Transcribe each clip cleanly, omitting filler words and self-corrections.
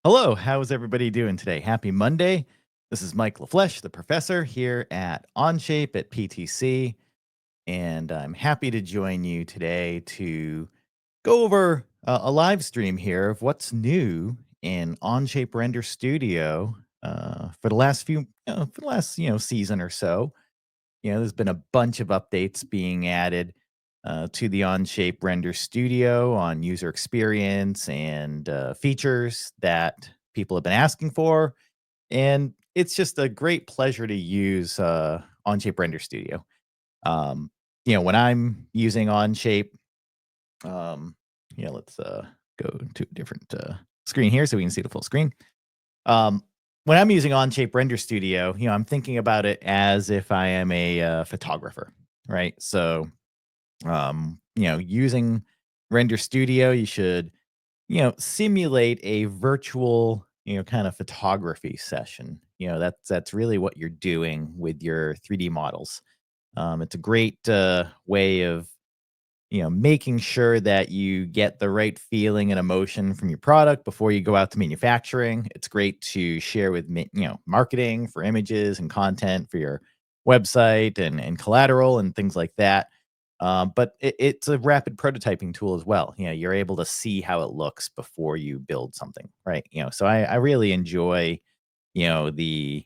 Hello, how is everybody doing today? Happy Monday. This is Mike LaFleche, the professor here at Onshape at PTC, and I'm happy to join you today to go over a live stream here of what's new in Onshape Render Studio for the last season or so. There's been a bunch of updates being added to the Onshape Render Studio on user experience and features that people have been asking for. And it's just a great pleasure to use Onshape Render Studio. Um, when I'm using Onshape, um, let's go to a different screen here so we can see the full screen. Um, when I'm using Onshape Render Studio, I'm thinking about it as if I am a photographer, right? So using Render Studio, you should, simulate a virtual, kind of photography session. That's really what you're doing with your 3D models. It's a great way of, making sure that you get the right feeling and emotion from your product before you go out to manufacturing. It's great to share with, marketing for images and content for your website and collateral and things like that. But it's a rapid prototyping tool as well. You're able to see how it looks before you build something, right? So I really enjoy, the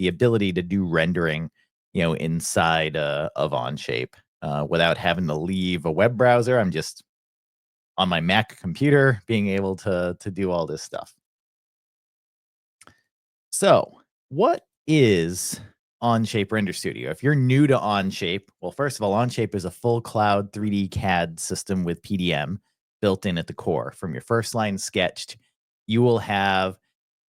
ability to do rendering, inside of Onshape without having to leave a web browser. I'm just on my Mac computer being able to do all this stuff. So, what is Onshape Render Studio? If you're new to Onshape, well, first of all, Onshape is a full cloud 3D CAD system with PDM built in at the core. From your first line sketched, you will have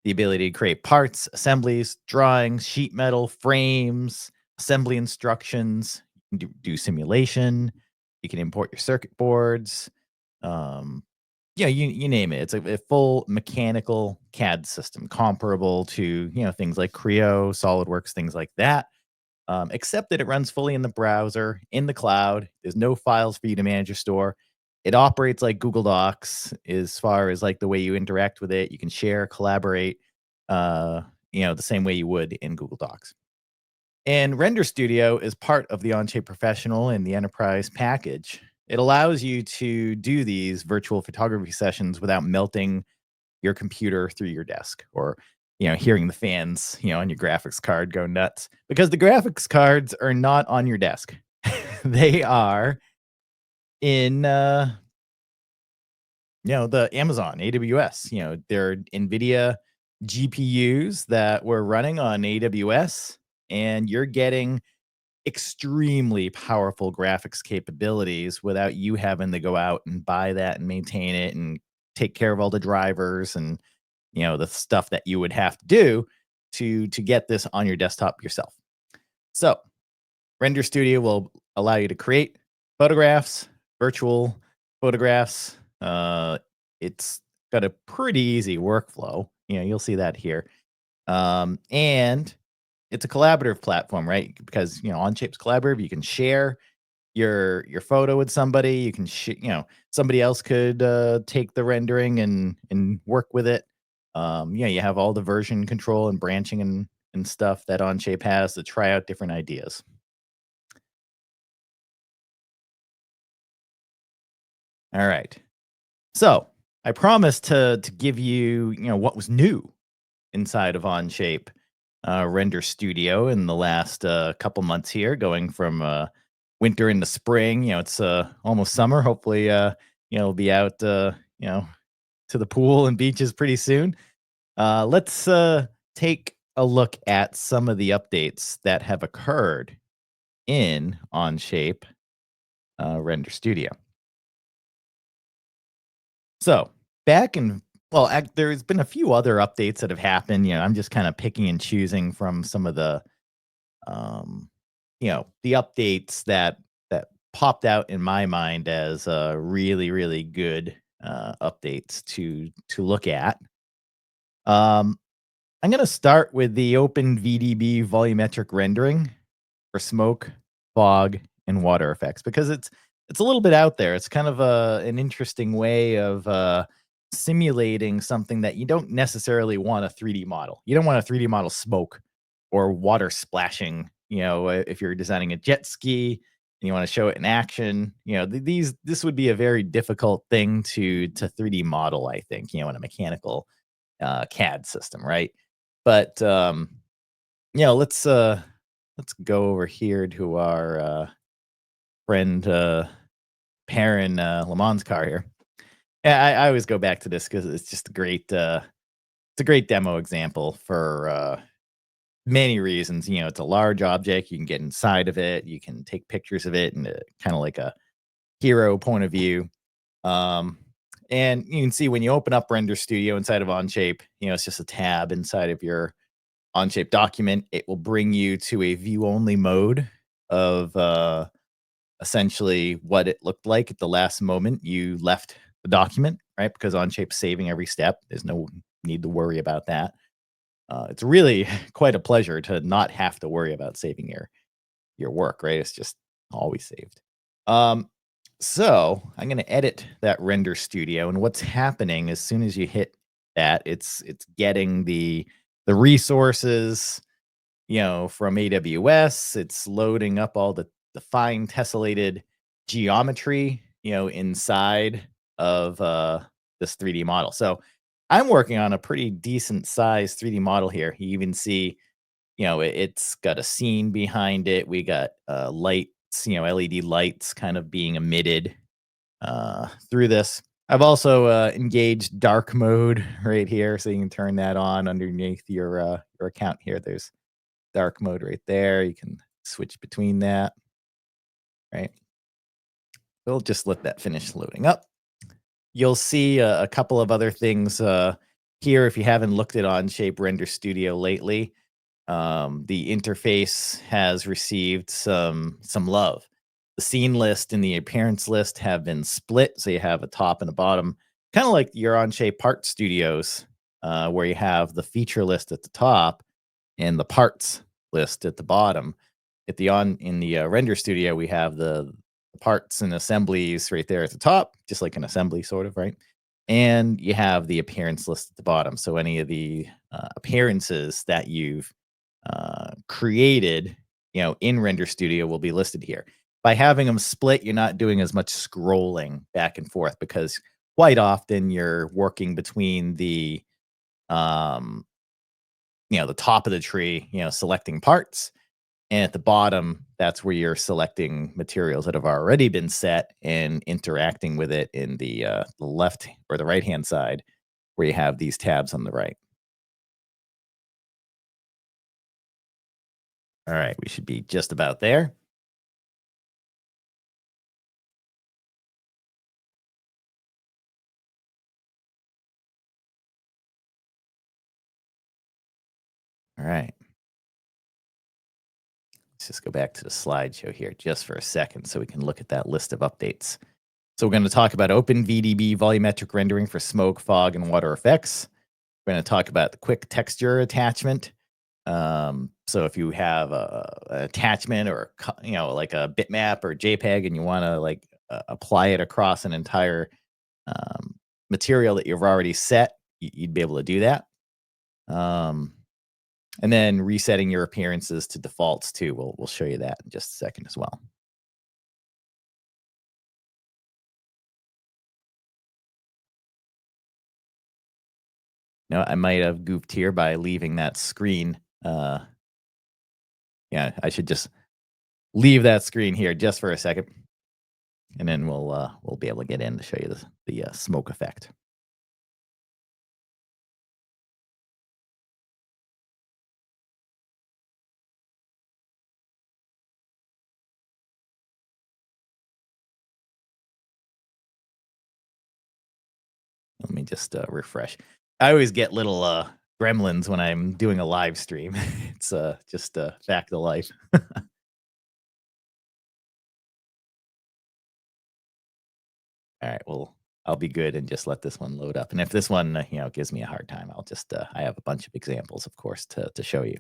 the ability to create parts, assemblies, drawings, sheet metal, frames, assembly instructions. You can do simulation. You can import your circuit boards. Um, yeah, you name it. It's a full mechanical CAD system comparable to, things like Creo, SolidWorks, things like that. Except that it runs fully in the browser, in the cloud. There's no files for you to manage or store. It operates like Google Docs as far as like the way you interact with it. You can share, collaborate, uh, the same way you would in Google Docs. And Render Studio is part of the Onshape Professional and the Enterprise package. It allows you to do these virtual photography sessions without melting your computer through your desk or hearing the fans on your graphics card go nuts because the graphics cards are not on your desk. They are in the Amazon AWS. They're NVIDIA GPUs that we're running on AWS, and you're getting extremely powerful graphics capabilities without you having to go out and buy that and maintain it and take care of all the drivers and the stuff that you would have to do to get this on your desktop yourself. So, Render Studio will allow you to create photographs, virtual photographs. It's got a pretty easy workflow. You'll see that here. And it's a collaborative platform, right? Because Onshape's collaborative. You can share your photo with somebody. You can somebody else could take the rendering and work with it. You have all the version control and branching and stuff that Onshape has to try out different ideas. All right. So I promised to give you what was new inside of Onshape Render Studio in the last couple months here, going from winter into spring. It's almost summer. Hopefully, we'll be out, to the pool and beaches pretty soon. Let's take a look at some of the updates that have occurred in Onshape Render Studio. So back in there's been a few other updates that have happened. I'm just kind of picking and choosing from some of the um, the updates that popped out in my mind as really really good updates to look at. Um, I'm gonna start with the Open VDB volumetric rendering for smoke, fog, and water effects because it's a little bit out there. It's kind of an interesting way of simulating something that you don't necessarily want a 3D model. You don't want a 3D model smoke or water splashing, if you're designing a jet ski and you want to show it in action, this would be a very difficult thing to 3D model, I think, in a mechanical CAD system, right? But let's go over here to our friend Perrin Lamont's car here. Yeah, I always go back to this because it's just a great it's a great demo example for many reasons. It's a large object, you can get inside of it, you can take pictures of it and kind of like a hero point of view. Um, and you can see when you open up Render Studio inside of Onshape, it's just a tab inside of your Onshape document. It will bring you to a view only mode of essentially what it looked like at the last moment you left the document, right? Because Onshape's saving every step. There's no need to worry about that. It's really quite a pleasure to not have to worry about saving your work, right? It's just always saved. Um, so I'm going to edit that Render Studio, and what's happening as soon as you hit that, it's getting the resources, from AWS. It's loading up all the fine tessellated geometry, inside of this 3D model. So I'm working on a pretty decent sized 3D model here. You even see, it's got a scene behind it. We got lights, LED lights kind of being emitted through this. I've also engaged dark mode right here, so you can turn that on underneath your account here. There's dark mode right there. You can switch between that, right? We'll just let that finish loading up. You'll see a couple of other things here if you haven't looked at Onshape Render Studio lately. The interface has received some love. The scene list and the appearance list have been split, so you have a top and a bottom, kind of like your Onshape Part Studios, where you have the feature list at the top and the parts list at the bottom. In the Render Studio, we have the parts and assemblies right there at the top, just like an assembly sort of, right? And you have the appearance list at the bottom. So any of the appearances that you've created, in Render Studio will be listed here. By having them split, you're not doing as much scrolling back and forth because quite often you're working between um, the top of the tree, selecting parts. And at the bottom, that's where you're selecting materials that have already been set and interacting with it in the left or the right hand side, where you have these tabs on the right. All right, we should be just about there. All right, let's just go back to the slideshow here just for a second so we can look at that list of updates. So we're going to talk about OpenVDB volumetric rendering for smoke, fog, and water effects. We're going to talk about the quick texture attachment. So if you have an attachment or like a bitmap or JPEG, and you want to like apply it across an entire material that you've already set, you'd be able to do that. Um, and then resetting your appearances to defaults too. We'll show you that in just a second as well. I might have goofed here by leaving that screen. Yeah, I should just leave that screen here just for a second, and then we'll be able to get in to show you the smoke effect. Let me just refresh. I always get little gremlins when I'm doing a live stream. It's just fact of life. All right, well, I'll be good and just let this one load up. And if this one, gives me a hard time, I'll just I have a bunch of examples, of course, to show you.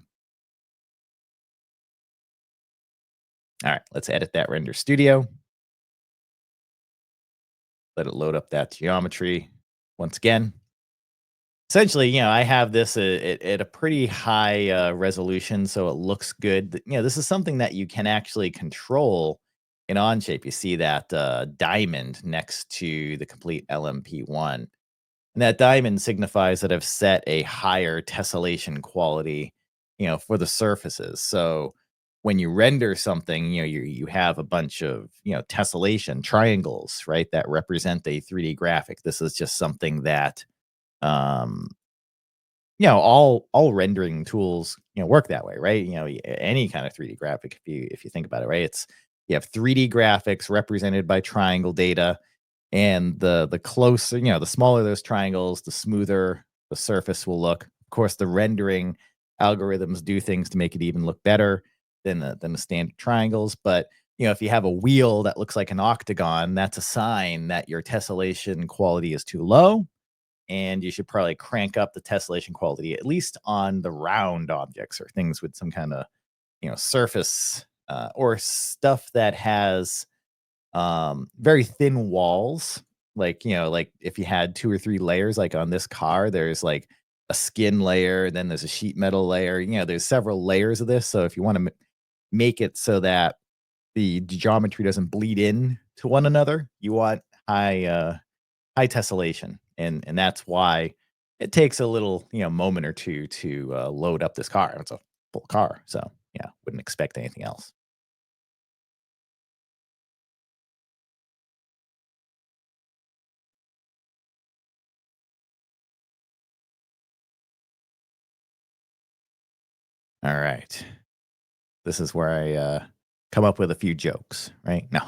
All right, let's edit that Render Studio. Let it load up that geometry. once again, essentially, I have this at a pretty high resolution, so it looks good. This is something that you can actually control in Onshape. You see that diamond next to the complete LMP1. And that diamond signifies that I've set a higher tessellation quality, for the surfaces. So when you render something, you have a bunch of, tessellation triangles, right, that represent a 3D graphic. This is just something that um all rendering tools, work that way, right? Any kind of 3D graphic, if you think about it, right? You have 3D graphics represented by triangle data, and the closer, the smaller those triangles, the smoother the surface will look. Of course, the rendering algorithms do things to make it even look better than the standard triangles. But if you have a wheel that looks like an octagon, that's a sign that your tessellation quality is too low, and you should probably crank up the tessellation quality, at least on the round objects or things with some kind of surface, or stuff that has very thin walls. Like, like if you had 2 or 3 layers, like on this car, there's like a skin layer, then there's a sheet metal layer. There's several layers of this. So if you want to make it so that the geometry doesn't bleed in to one another, you want high tessellation, and that's why it takes a little, moment or 2 to, load up this car. It's a full car, so, yeah, wouldn't expect anything else. Alright. This is where I, come up with a few jokes, right? No.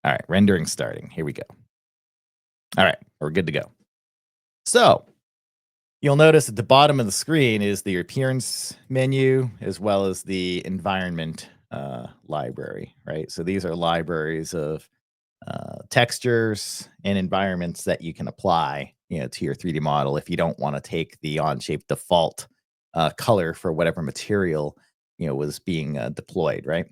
Alright, rendering starting. Here we go. Alright, we're good to go. So, you'll notice at the bottom of the screen is the appearance menu as well as the environment, library, right? So these are libraries of textures and environments that you can apply, to your 3D model if you don't want to take the Onshape default color for whatever material was being deployed, right?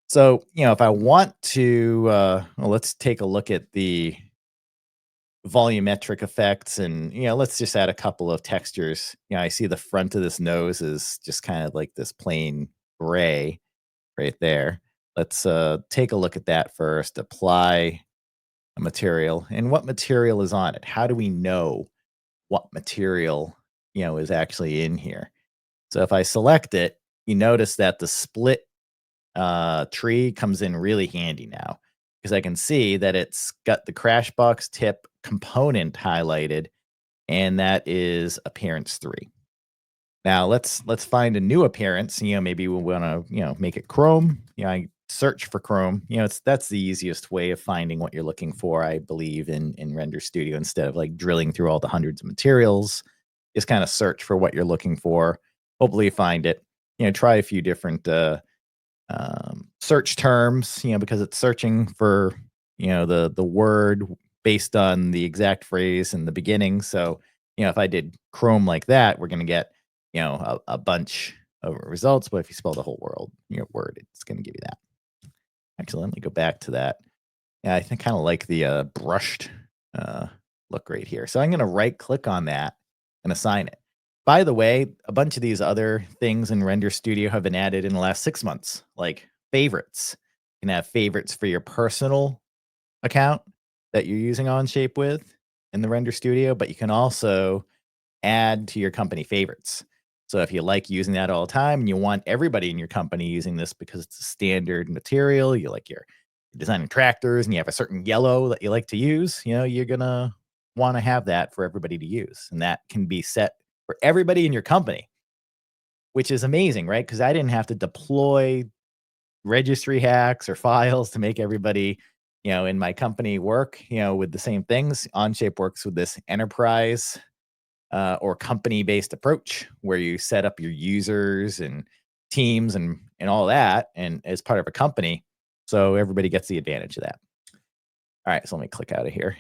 So if I want to, well, let's take a look at the volumetric effects, and let's just add a couple of textures. I see the front of this nose is just kind of like this plain gray right there. Let's take a look at that first. Apply a material, and what material is on it. How do we know what material, is actually in here? So if I select it, you notice that the split tree comes in really handy now, because I can see that it's got the crash box tip component highlighted, and that is appearance 3. Now let's find a new appearance. Maybe we want to, make it chrome. I search for chrome. That's the easiest way of finding what you're looking for, I believe, in Render Studio, instead of like drilling through all the hundreds of materials. Just kind of search for what you're looking for. Hopefully you find it. Try a few different search terms, because it's searching for, the word based on the exact phrase in the beginning. So, if I did Chrome like that, we're going to get, a bunch of results. But if you spell the whole word, it's going to give you that. Actually, let me go back to that. Yeah, I think kind of like the brushed uh, look right here. So I'm going to right click on that and assign it. By the way, a bunch of these other things in Render Studio have been added in the last 6 months, like favorites. You can have favorites for your personal account that you're using Onshape with in the Render Studio, but you can also add to your company favorites. So if you like using that all the time and you want everybody in your company using this because it's a standard material, you like your designing tractors and you have a certain yellow that you like to use, you're gonna want to have that for everybody to use. And that can be set for everybody in your company, which is amazing, right? Because I didn't have to deploy registry hacks or files to make everybody, in my company work, with the same things. Onshape works with this enterprise or company-based approach where you set up your users and teams and all that, and as part of a company, so everybody gets the advantage of that. All right, so let me click out of here.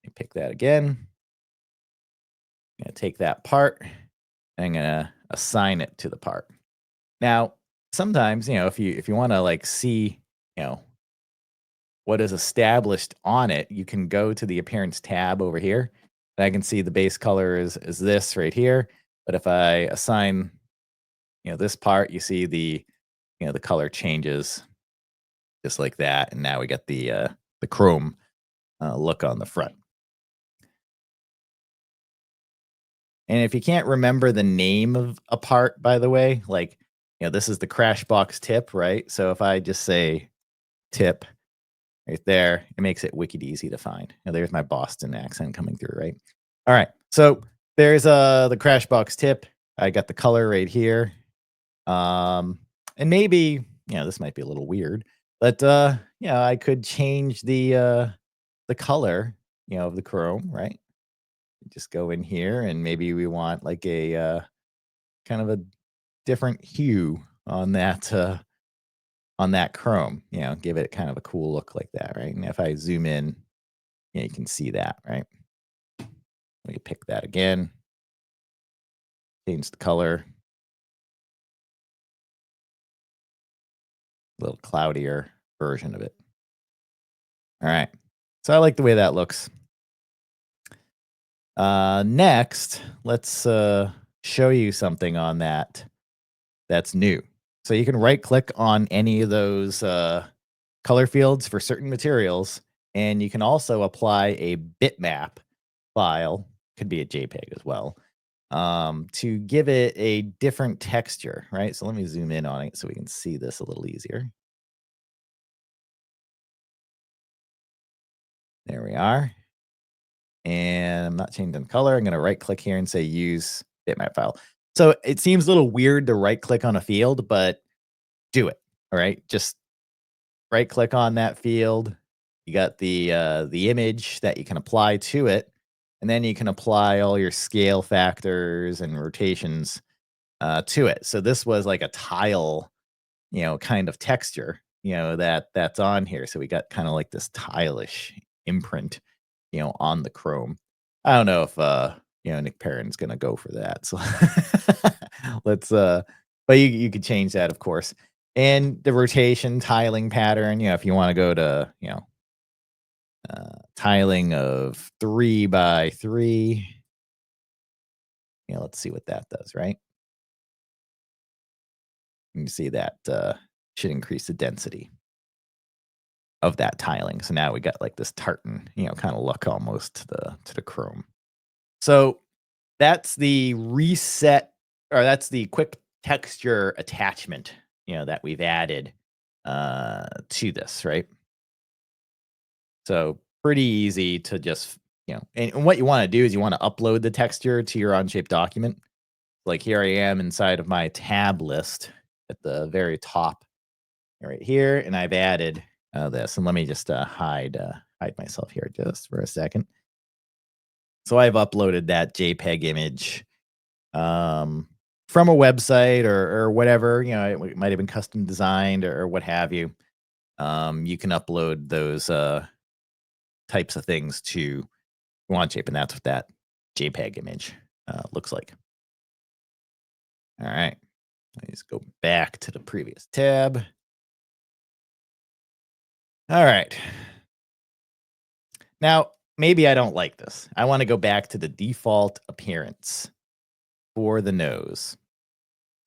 Let me pick that again. I'm gonna take that part, and I'm gonna assign it to the part. Now, sometimes, if you want to like see, you know, what is established on it, you can go to the appearance tab over here. And I can see the base color is this right here. But if I assign, this part, you see the color changes just like that. And now we get the chrome look on the front. And if you can't remember the name of a part, by the way, like, this is the crash box tip, right? So if I just say tip right there, it makes it wicked easy to find. Now, there's my Boston accent coming through, right? All right. So there's the crash box tip. I got the color right here. And maybe, this might be a little weird, but I could change the color, of the chrome, right? Just go in here and maybe we want like a kind of a different hue on that chrome, give it kind of a cool look like that, right? And if I zoom in, you can see that, right? Let me pick that again, change the color, a little cloudier version of it. All right. So I like the way that looks. Next, let's show you something on that's new. So you can right click on any of those color fields for certain materials, and you can also apply a bitmap file, could be a JPEG as well, to give it a different texture, right? So let me zoom in on it so we can see this a little easier. There we are. And I'm not changing the color. I'm going to right click here and say use bitmap file. So it seems a little weird to right click on a field, but do it. All right. Just right click on that field. You got the image that you can apply to it. And then you can apply all your scale factors and rotations to it. So this was like a tile, kind of texture, that's on here. So we got kind of like this tile-ish imprint, on the chrome. I don't know if Nick Perrin's gonna go for that. So let's but you could change that, of course. And the rotation tiling pattern, if you want to go to, tiling of 3 by 3, let's see what that does, right? You can see that should increase the density of that tiling. So now we got like this tartan, kind of look almost to the chrome. So that's the reset, or that's the quick texture attachment, that we've added to this, right? So pretty easy to just, and what you want to do is you want to upload the texture to your Onshape document. Like here I am inside of my tab list at the very top right here, and I've added this. And let me just hide myself here just for a second. So I've uploaded that JPEG image from a website or whatever. It might have been custom designed or what have you. You can upload those types of things to Onshape, and that's what that JPEG image looks like. All right. Let's go back to the previous tab. All right. Now, maybe I don't like this. I want to go back to the default appearance for the nose.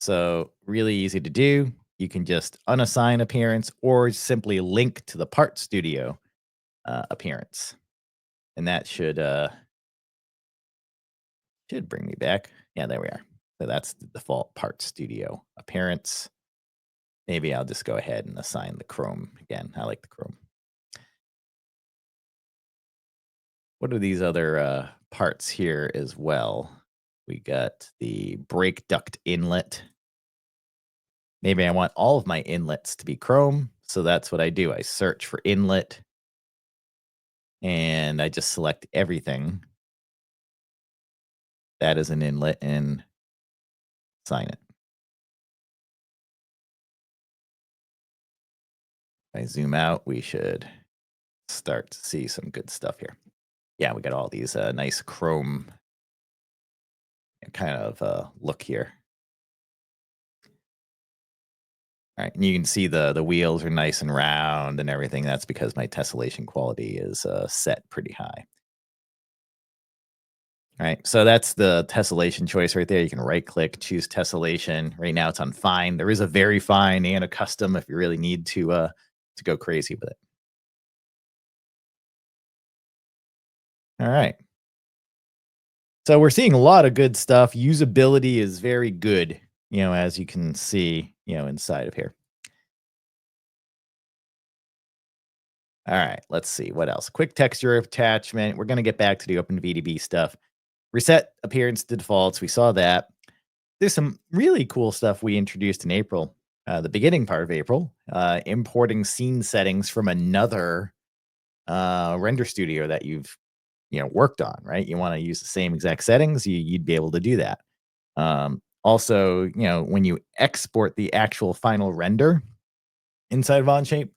So really easy to do. You can just unassign appearance or simply link to the Part Studio appearance. And that should bring me back. Yeah, there we are. So that's the default Part Studio appearance. Maybe I'll just go ahead and assign the chrome again. I like the chrome. What are these other parts here as well? We got the brake duct inlet. Maybe I want all of my inlets to be chrome. So that's what I do. I search for inlet and I just select everything that is an inlet and assign it. If I zoom out, we should start to see some good stuff here. Yeah, we got all these nice chrome kind of look here. All right, and you can see the wheels are nice and round and everything. That's because my tessellation quality is set pretty high. All right, so that's the tessellation choice right there. You can right click, choose tessellation. Right now it's on fine. There is a very fine and a custom if you really need to go crazy with it. All right. So we're seeing a lot of good stuff. Usability is very good, as you can see, inside of here. All right, let's see what else. Quick texture attachment. We're going to get back to the OpenVDB stuff. Reset appearance to defaults. We saw that. There's some really cool stuff we introduced in April, the beginning part of April, importing scene settings from another render studio that you've worked on, right? You want to use the same exact settings, you'd be able to do that. Also, when you export the actual final render inside of Onshape,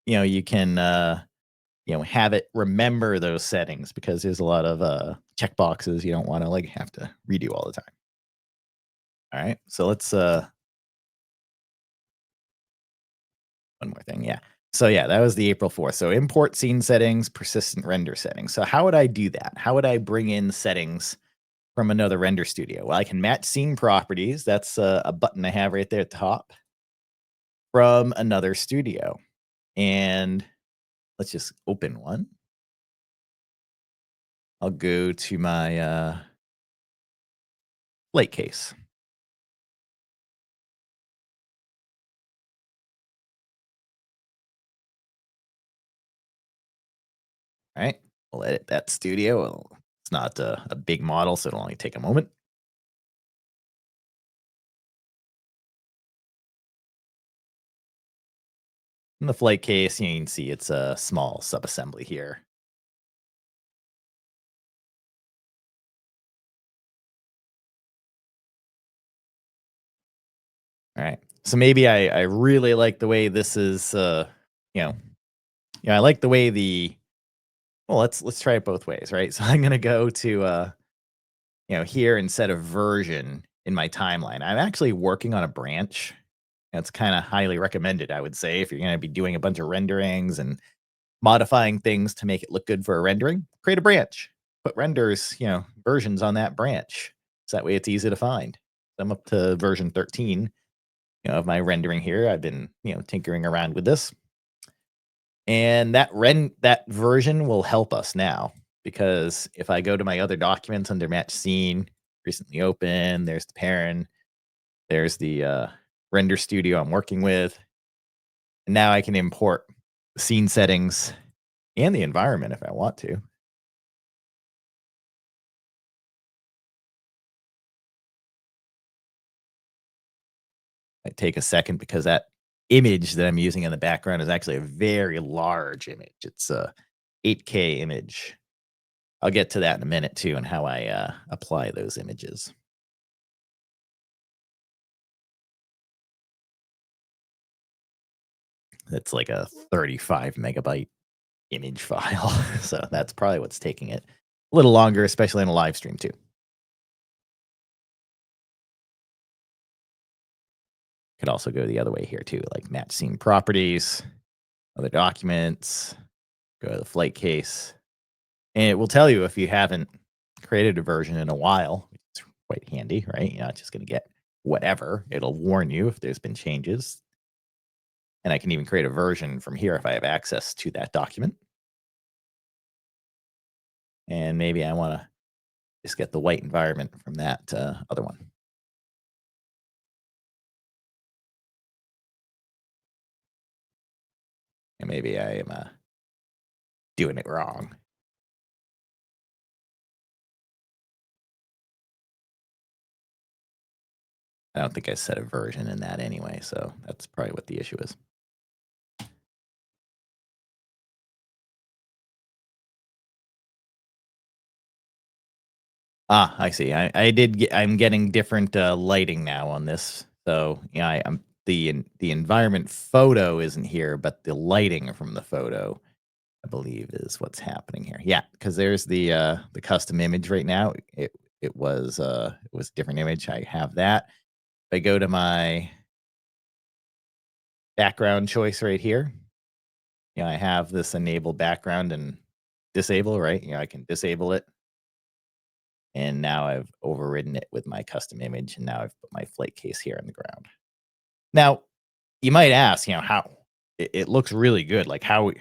you can have it remember those settings because there's a lot of checkboxes you don't want to like have to redo all the time. All right. So let's one more thing. Yeah. So yeah, that was the April 4th. So import scene settings, persistent render settings. So how would I do that? How would I bring in settings from another render studio? Well, I can match scene properties. That's a button I have right there at the top from another studio. And let's just open one. I'll go to my plate case. All right. We'll edit that studio. Well, it's not a big model, so it'll only take a moment. In the flight case, you can see it's a small subassembly here. All right. So maybe I really like the way this is you know, I like the way the well, let's try it both ways, right? So I'm gonna go to here instead of version in my timeline. I'm actually working on a branch. That's kind of highly recommended, I would say, if you're gonna be doing a bunch of renderings and modifying things to make it look good for a rendering, create a branch. Put renders, versions on that branch. So that way it's easy to find. I'm up to version 13, of my rendering here. I've been, tinkering around with this. And that version will help us now because if I go to my other documents under match scene, recently opened, there's the parent, there's the render studio I'm working with. And now I can import the scene settings and the environment if I want to. I take a second because that image that I'm using in the background is actually a very large image. It's a 8K image. I'll get to that in a minute too and how I apply those images. It's like a 35 megabyte image file. So that's probably what's taking it a little longer, especially in a live stream too. Could also go the other way here too, like match scene properties, other documents, go to the flight case, and it will tell you if you haven't created a version in a while, which is quite handy, right? You're not just going to get whatever. It'll warn you if there's been changes. And I can even create a version from here if I have access to that document. And maybe I want to just get the white environment from that other one. And maybe I am doing it wrong. I don't think I set a version in that anyway, so that's probably what the issue is. Ah, I see. I'm getting different lighting now on this. So yeah, I'm the environment photo isn't here, but the lighting from the photo, I believe, is what's happening here. Yeah, because there's the custom image right now. It was a different image. I have that. If I go to my background choice right here. I have this enable background and disable, right? I can disable it. And now I've overridden it with my custom image. And now I've put my flight case here on the ground. Now, you might ask, how it looks really good. Like how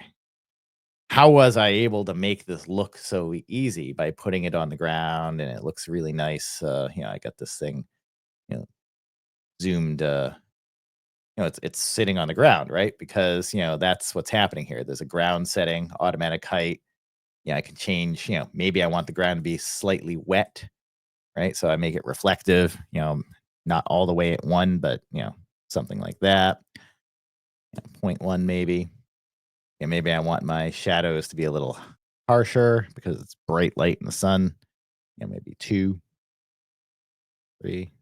was I able to make this look so easy by putting it on the ground and it looks really nice? I got this thing, you know, zoomed. It's sitting on the ground, right? Because that's what's happening here. There's a ground setting, automatic height. I can change. Maybe I want the ground to be slightly wet, right? So I make it reflective. Not all the way at one, but something like that. Point one maybe. Maybe I want my shadows to be a little harsher because it's bright light in the sun. Maybe two, three.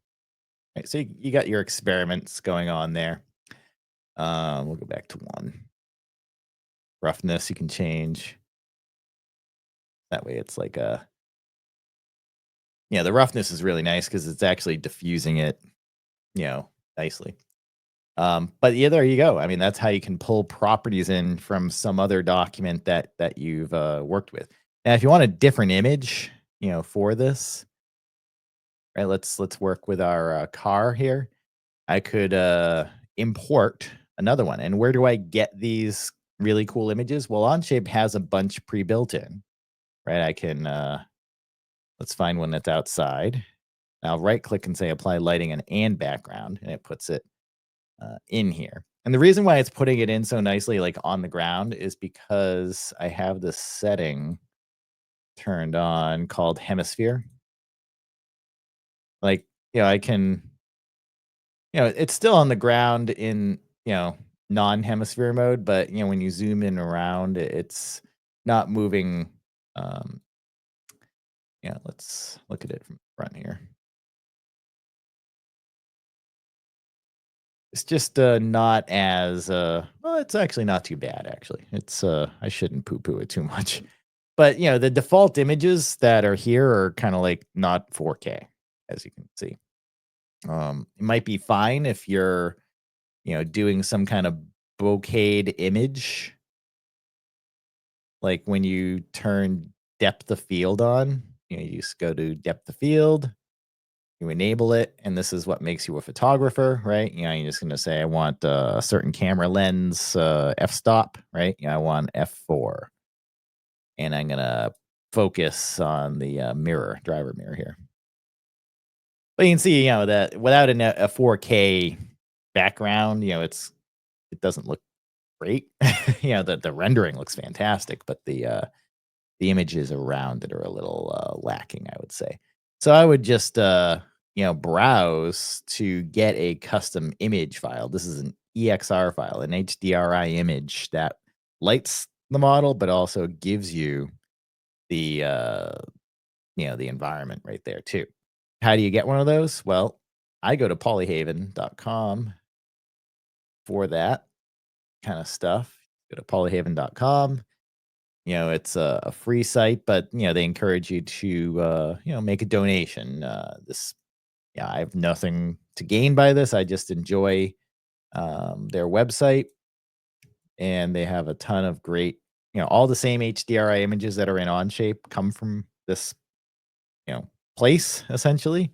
Right, so you got your experiments going on there. We'll go back to one. Roughness you can change. That way it's like the roughness is really nice because it's actually diffusing it, nicely. But yeah, there you go. I mean, that's how you can pull properties in from some other document that you've worked with. Now, if you want a different image, for this, right? Let's work with our car here. I could import another one. And where do I get these really cool images? Well, Onshape has a bunch pre-built in, right? I can let's find one that's outside. I'll right click and say apply lighting and background, and it puts it in here. And the reason why it's putting it in so nicely, like on the ground, is because I have this setting turned on called hemisphere. Like, I can, it's still on the ground in, non-hemisphere mode, but when you zoom in around, it's not moving. Um, let's look at it from the front here. It's just not as well, it's actually not too bad actually. It's I shouldn't poo-poo it too much. But the default images that are here are kind of like not 4K, as you can see. It might be fine if you're, doing some kind of bokeh image, like when you turn depth of field on, you just go to depth of field, you enable it, and this is what makes you a photographer, right? You're just going to say, I want a certain camera lens, f-stop, right? I want f4, and I'm going to focus on the mirror, driver mirror here. But you can see, that without a 4K background, it doesn't look great. The rendering looks fantastic, but the images around it are a little lacking, I would say. So I would just browse to get a custom image file. This is an EXR file, an HDRI image that lights the model, but also gives you the the environment right there too. How do you get one of those? Well, I go to polyhaven.com for that kind of stuff. Go to polyhaven.com. It's a free site, but they encourage you to make a donation. I have nothing to gain by this. I just enjoy their website, and they have a ton of great, all the same HDRI images that are in Onshape come from this, place essentially.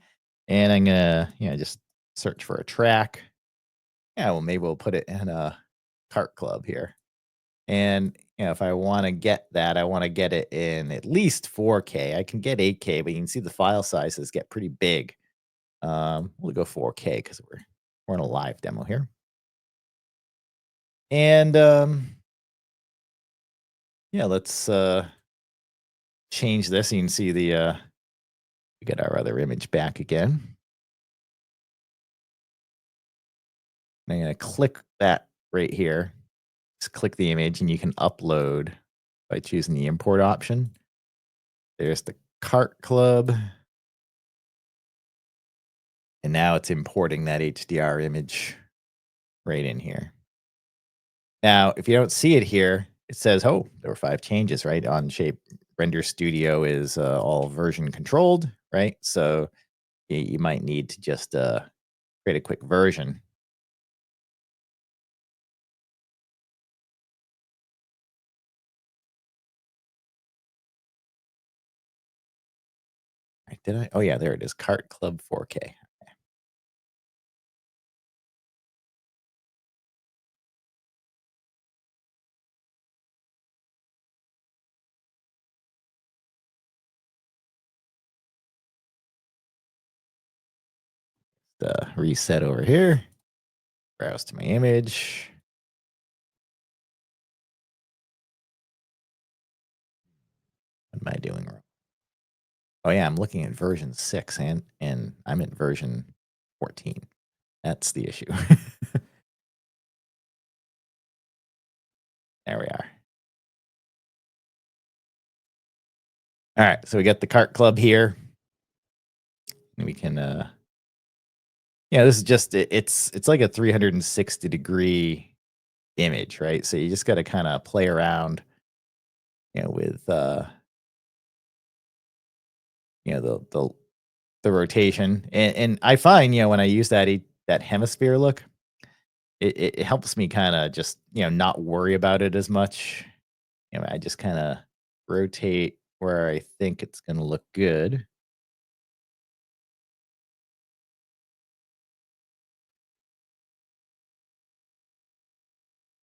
And I'm gonna, just search for a track. Yeah, well, maybe we'll put it in a cart club here. And if I want to get that, I want to get it in at least 4K. I can get 8K, but you can see the file sizes get pretty big. We'll go 4K because we're in a live demo here. And yeah, let's change this. You can see we get our other image back again. I'm gonna click that right here. Just click the image, and you can upload by choosing the import option. There's the cart club. And now it's importing that HDR image right in here. Now, if you don't see it here, it says, oh, there were 5 changes, right? Onshape Render Studio is all version controlled, right? So you might need to just create a quick version. Did I? Oh yeah, there it is. Cart Club 4K. The reset over here. Browse to my image. What am I doing wrong? Oh yeah, I'm looking at version 6 and I'm in version 14. That's the issue. There we are. All right, so we got the cart club here. And we can yeah, this is just it's like a 360-degree image, right? So you just got to kind of play around, with the the rotation. And I find, when I use that hemisphere look, it helps me kind of just, not worry about it as much. I just kind of rotate where I think it's going to look good.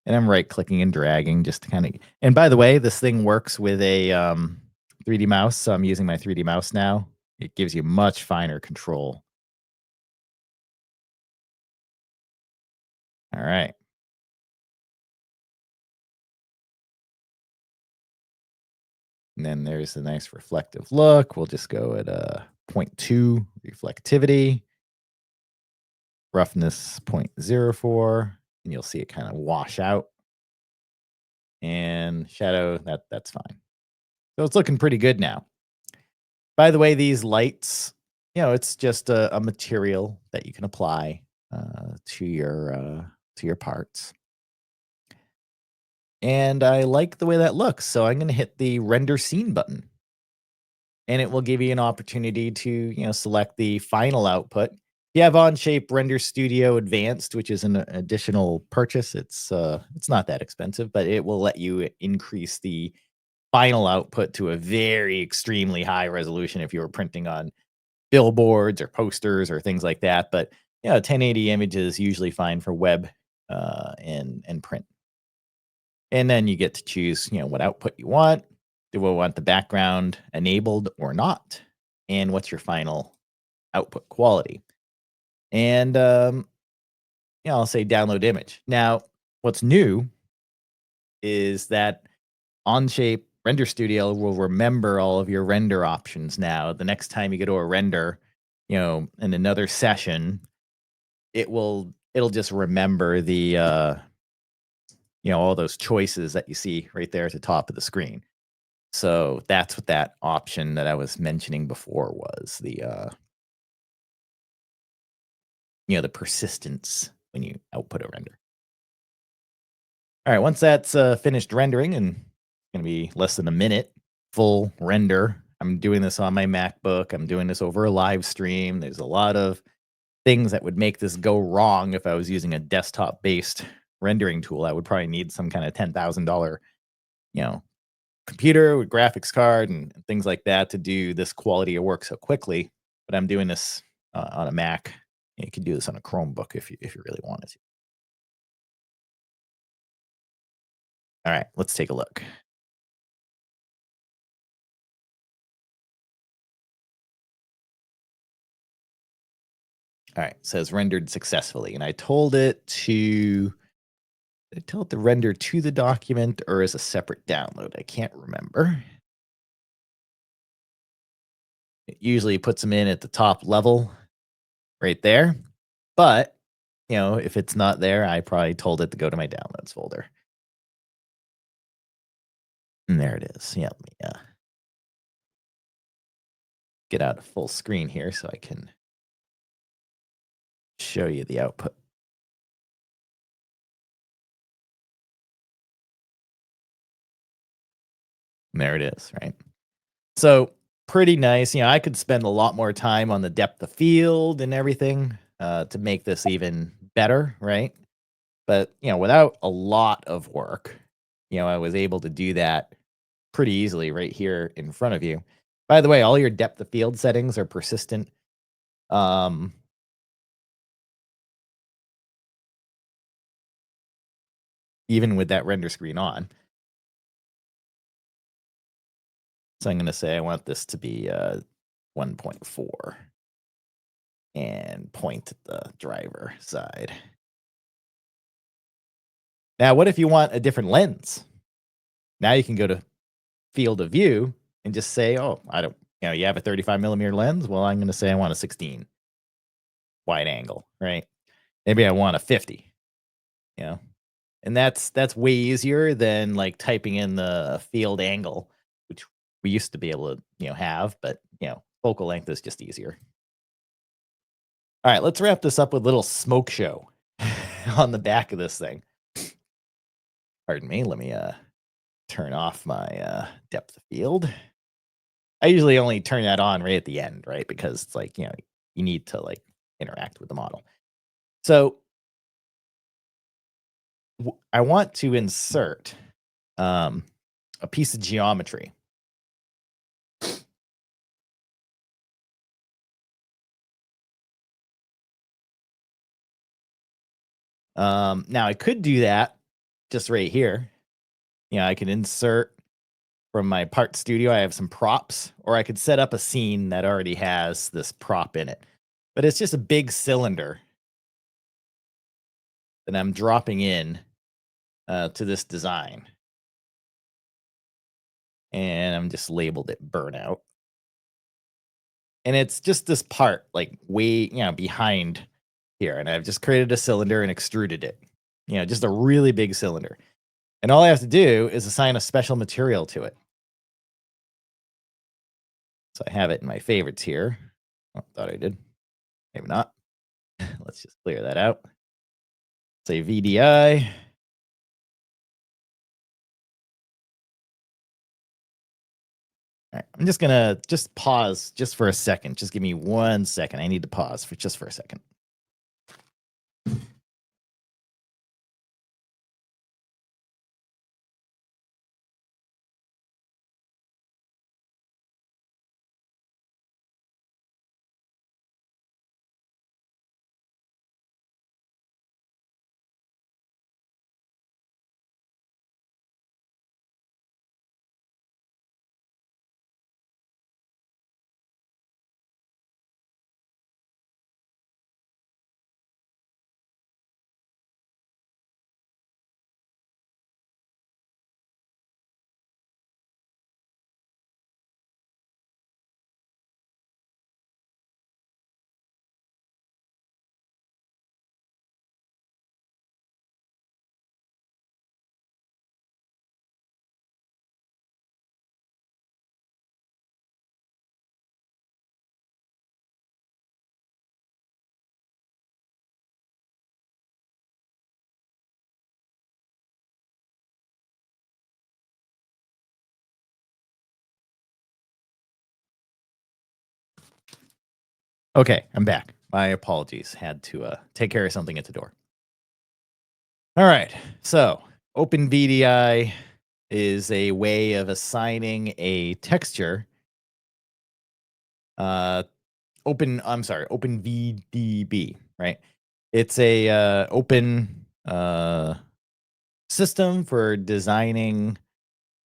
And I'm right clicking and dragging just to kind of. And by the way, this thing works with a 3D mouse. So I'm using my 3D mouse now. It gives you much finer control. All right. And then there's a nice reflective look. We'll just go at point 0.2 reflectivity, roughness 0.04, and you'll see it kind of wash out. And shadow, that's fine. So it's looking pretty good now. By the way, these lights, it's just a material that you can apply to your parts. And I like the way that looks, so I'm going to hit the render scene button, and it will give you an opportunity to select the final output. You have Onshape Render Studio Advanced, which is an additional purchase. It's not that expensive, but it will let you increase the final output to a very extremely high resolution if you were printing on billboards or posters or things like that. But 1080 images usually fine for web and print. And then you get to choose, what output you want. Do I want the background enabled or not? And what's your final output quality? And I'll say download image. Now, what's new is that Onshape Render Studio will remember all of your render options now. The next time you go to a render, in another session, it'll just remember the all those choices that you see right there at the top of the screen. So that's what that option that I was mentioning before was, the persistence when you output a render. All right, once that's finished rendering, and it's going to be less than a minute, full render. I'm doing this on my MacBook. I'm doing this over a live stream. There's a lot of things that would make this go wrong if I was using a desktop based rendering tool. I would probably need some kind of $10,000, you know, computer with graphics card and things like that to do this quality of work so quickly. But I'm doing this on a Mac. You can do this on a Chromebook if you really wanted to. All right, let's take a look. All right, it says rendered successfully, and I told it to render to the document or as a separate download. I can't remember. It usually puts them in at the top level right there. But, if it's not there, I probably told it to go to my downloads folder. And there it is. Yeah, let me get out a full screen here so I can show you the output. And there it is, right? So pretty nice. I could spend a lot more time on the depth of field and everything to make this even better, right? But without a lot of work, I was able to do that pretty easily right here in front of you. By the way, all your depth of field settings are persistent. Um, Even with that render screen on. So I'm going to say I want this to be 1.4 and point at the driver side. Now, what if you want a different lens? Now you can go to field of view and just say, oh, I don't, you have a 35mm lens. Well, I'm going to say I want a 16 wide angle, right? Maybe I want a 50, you know, and that's way easier than like typing in the field angle, which we used to be able to, have, but, focal length is just easier. All right, let's wrap this up with a little smoke show on the back of this thing. Pardon me. Let me turn off my depth of field. I usually only turn that on right at the end, right? Because it's like, you need to like interact with the model. So I want to insert a piece of geometry. Now I could do that just right here. I can insert from my part studio. I have some props, or I could set up a scene that already has this prop in it. But it's just a big cylinder that I'm dropping in to this design. And I'm just labeled it burnout. And it's just this part, like way, behind here. And I've just created a cylinder and extruded it. Just a really big cylinder. And all I have to do is assign a special material to it. So I have it in my favorites here. Oh, thought I did. Maybe not. Let's just clear that out. Say VDI. All right, I'm just gonna pause just for a second. Just give me 1 second. I need to pause for just for a second. Okay, I'm back. My apologies. Had to take care of something at the door. All right. So OpenVDI is a way of assigning a texture. OpenVDB, right? It's a open system for designing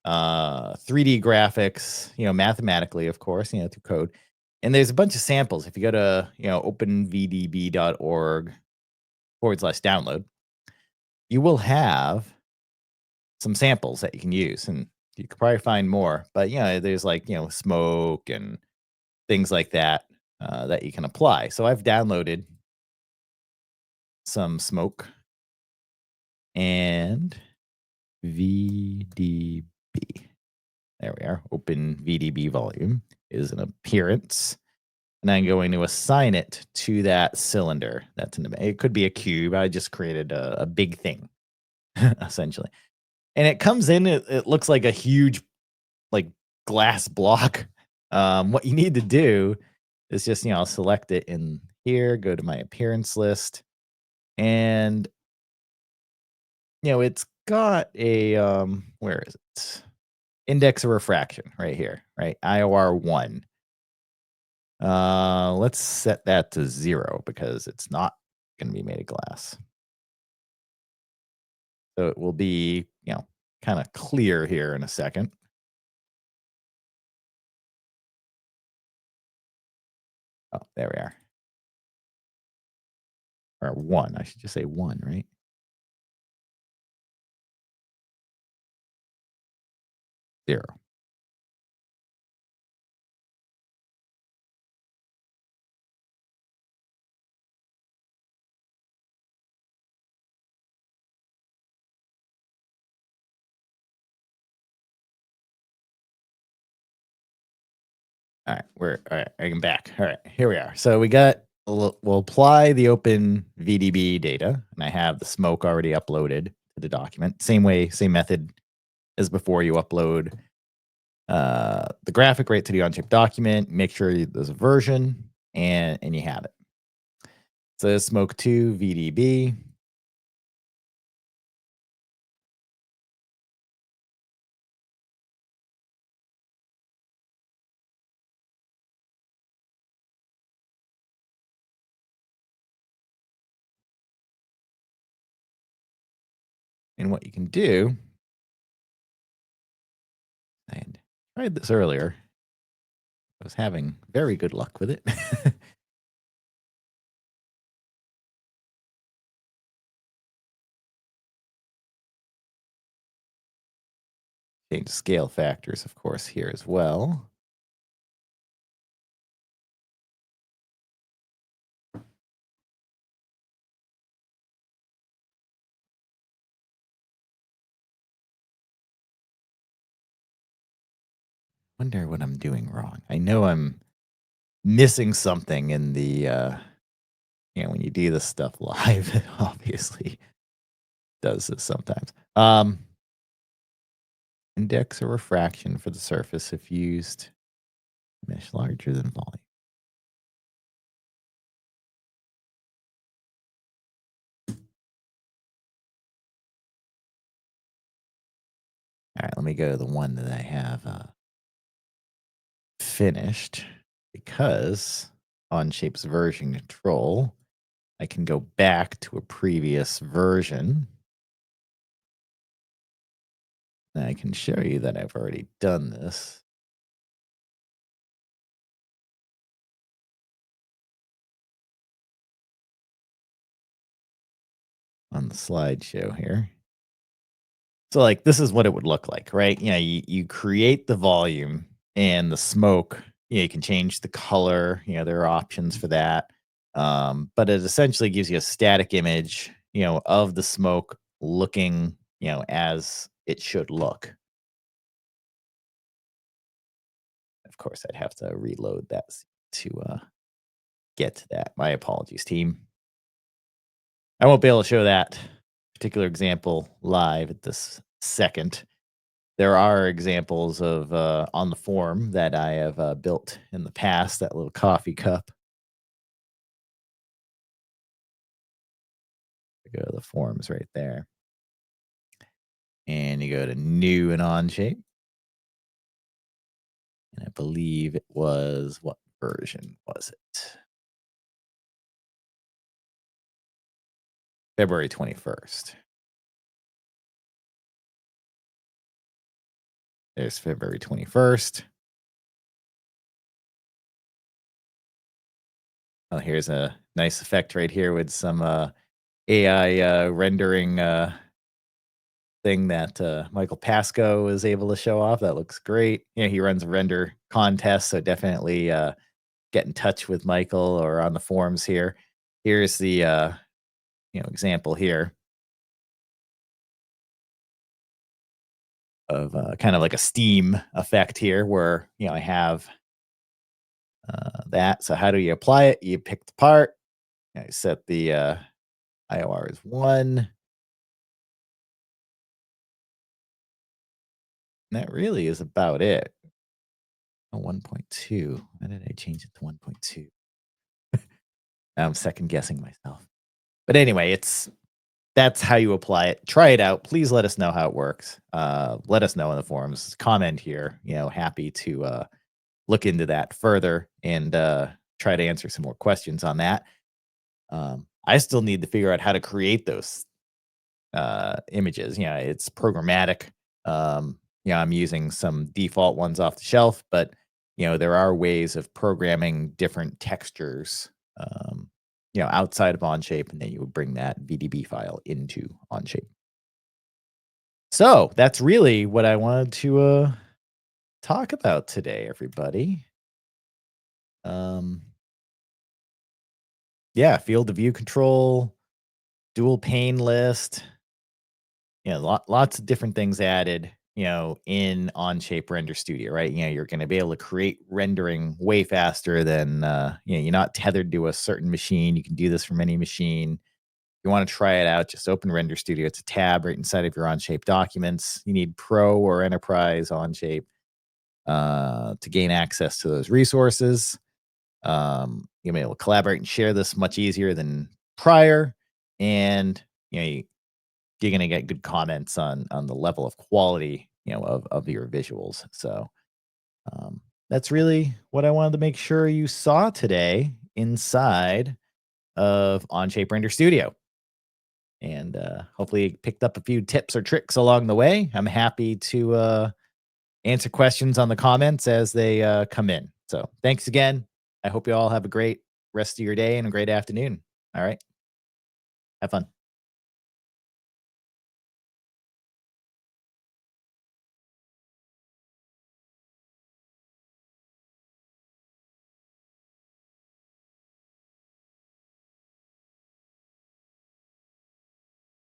3D graphics, mathematically, of course, through code. And there's a bunch of samples. If you go to, openvdb.org/download, you will have some samples that you can use. And you could probably find more. But, there's like, smoke and things like that that you can apply. So I've downloaded some smoke and VDB. There we are. Open VDB volume is an appearance. And I'm going to assign it to that cylinder. It could be a cube. I just created a big thing, essentially. And it comes in, it looks like a huge, like, glass block. What you need to do is just, I'll select it in here, go to my appearance list. And, it's got a, where is it? index of refraction right here, right? IOR 1. Let's set that to 0 because it's not going to be made of glass. So it will be, kind of clear here in a second. Oh, there we are. Or 1. I should just say 1, right? Zero. All right, all right. I'm back. All right, here we are. So we'll apply the open VDB data, and I have the smoke already uploaded to the document. Same way, same method as before. You upload the graphic right to the Onshape document. Make sure there's a version, and you have it. So smoke 2 VDB. And what you can do, I tried this earlier. I was having very good luck with it. Change scale factors, of course, here as well. Wonder what I'm doing wrong. I know I'm missing something in the when you do this stuff live, it obviously does this sometimes. Index or refraction for the surface if used mesh larger than volume. All right, let me go to the one that I have finished because on Shape's version control, I can go back to a previous version. And I can show you that I've already done this. On the slideshow here. So, like, this is what it would look like, right? You create the volume and the smoke. You can change the color. There are options for that. But it essentially gives you a static image, of the smoke looking, as it should look. Of course, I'd have to reload that to get to that. My apologies, team. I won't be able to show that particular example live at this second. There are examples of on the form that I have built in the past, that little coffee cup. Go to the forms right there. And you go to new and Onshape. And I believe it was, what version was it? February 21st. There's February 21st. Oh, here's a nice effect right here with some AI rendering thing that Michael Pasco is able to show off. That looks great. He runs a render contest, so definitely get in touch with Michael or on the forums here. Here's the example here of kind of like a steam effect here where I have that. So how do you apply it? You pick the part. I set the IOR as 1. And that really is about it. Oh, 1.2. Why did I change it to 1.2? I'm second guessing myself. But anyway, it's that's how you apply it. Try it out. Please let us know how it works. Let us know in the forums. Comment here. Happy to look into that further and try to answer some more questions on that. I still need to figure out how to create those images. It's programmatic. I'm using some default ones off the shelf, but there are ways of programming different textures, outside of Onshape, and then you would bring that VDB file into Onshape. So that's really what I wanted to talk about today, everybody. Yeah, field of view control, Dual-Pane list. Lots of different things added, in Onshape Render Studio, right? You're going to be able to create rendering way faster than, you're not tethered to a certain machine. You can do this from any machine. If you want to try it out, just open Render Studio. It's a tab right inside of your Onshape documents. You need Pro or Enterprise Onshape to gain access to those resources. You'll be able to collaborate and share this much easier than prior. And, you're going to get good comments on the level of quality, of your visuals. So that's really what I wanted to make sure you saw today inside of Onshape Render Studio. And hopefully picked up a few tips or tricks along the way. I'm happy to answer questions on the comments as they come in. So thanks again. I hope you all have a great rest of your day and a great afternoon. All right. Have fun.